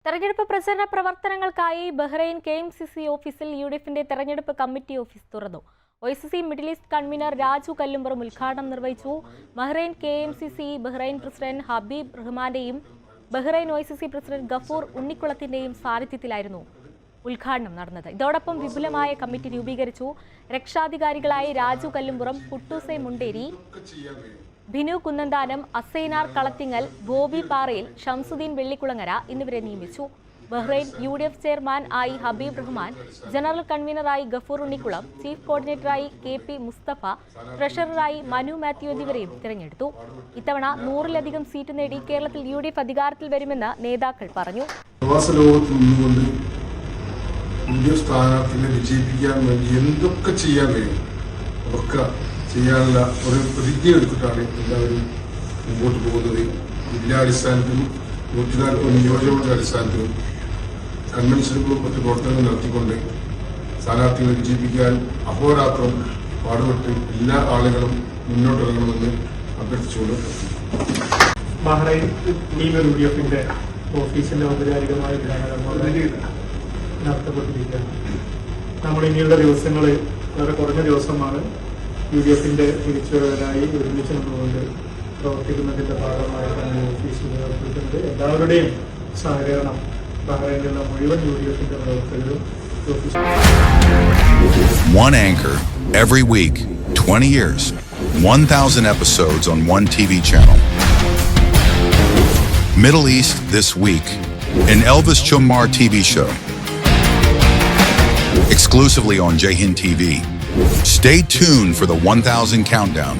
തെരഞ്ഞെടുപ്പ് പ്രചരണ പ്രവർത്തനങ്ങൾക്കായി ബഹ്റൈൻ KMCC ഓഫീസിൽ യുഡിഎഫിന്റെ തെരഞ്ഞെടുപ്പ് കമ്മിറ്റി ഓഫീസ് തുറന്നു. OICC middle east convener Raju Kallumpuram ഉദ്ഘാടനം നിർവഹിച്ചു. Bahrain KMCC Bahrain president Habeeb റഹ്മാന്റെയും ബഹ്റൈൻ OICC പ്രസിഡന്റ് ഗഫൂർ ഉണ്ണിക്കുളത്തിന്റെയും സാന്നിധ്യത്തിലായിരുന്നു ഉദ്ഘാടനം നടന്നത്. ഇതോടൊപ്പം വിപുലമായ കമ്മിറ്റി രൂപീകരിച്ചു. രക്ഷാധികാരികളായി രാജു കല്ലുംപുറം, കുട്ടൂസെ മുണ്ടേരി, ബിനു കുന്നന്താനം, അസൈനാർ കളത്തിങ്ങൽ, ബോബി പാറയിൽ, ഷംസുദ്ദീൻ വെള്ളിക്കുളങ്ങര എന്നിവരെ നിയമിച്ചു. ബഹ്റൈൻ UDF ചെയർമാൻ ആയി ഹബീബ് റഹ്മാൻ, ജനറൽ കൺവീനറായി ഗഫൂർ ഉണ്ണിക്കുളം, ചീഫ് കോർഡിനേറ്ററായി KP മുസ്തഫ, ട്രഷററായി മനു മാത്യു എന്നിവരെയും തിരഞ്ഞെടുത്തു. ഇത്തവണ 100-ലധികം സീറ്റ് നേടി കേരളത്തിൽ UDF അധികാരത്തിൽ വരുമെന്ന് നേതാക്കൾ പറഞ്ഞു. സ്ഥാനാർത്ഥികളെ വിജയിപ്പിക്കാൻ വേണ്ടി എന്തൊക്കെ ചെയ്യാൻ കഴിയും അതൊക്കെ ചെയ്യാനുള്ള ഒരു പ്രതിജ്ഞ എടുത്തിട്ടാണ് എല്ലാവരും മുമ്പോട്ട് പോകുന്നത്. ജില്ലാടിസ്ഥാനത്തിലും 140 നിയോജകമണ്ഡല അടിസ്ഥാനത്തിലും കൺവെൻഷനുകളും മറ്റു പ്രവർത്തനങ്ങൾ നടത്തിക്കൊണ്ട് സ്ഥാനാർത്ഥികളെ വിജയിപ്പിക്കാൻ അഹോരാത്രം പാടുപെട്ട് എല്ലാ ആളുകളും മുന്നോട്ടിറങ്ങണമെന്ന് അഭ്യർത്ഥിച്ചുകൊണ്ട് ബഹ്റൈൻ UDFിന്റെ ഓഫീസിന്റെ ഔപചാരികമായ നടത്തപ്പെട്ടിരിക്കുകയാണ്. നമ്മൾ ഇനിയുള്ള ദിവസങ്ങൾ വളരെ കുറഞ്ഞ ദിവസമാണ് UDFിന്റെ തിരിച്ചുവരവിനായി ഒരുമിച്ച് നിന്നുകൊണ്ട് പ്രവർത്തിക്കുന്നതിന്റെ ഭാഗമായി തന്നെ ഓഫീസിൽ ഏർപ്പെടുത്തുന്നത്. എല്ലാവരുടെയും സഹകരണം ബഹ്റൈനിലുള്ള മുഴുവൻ UDFിന്റെ പ്രവർത്തകരും One anchor every week, 20 years, 1,000 episodes on one TV channel. Middle East This Week, an Elvis Chummar TV show. Exclusively on Jai Hind TV. Stay tuned for the 1,000 countdown.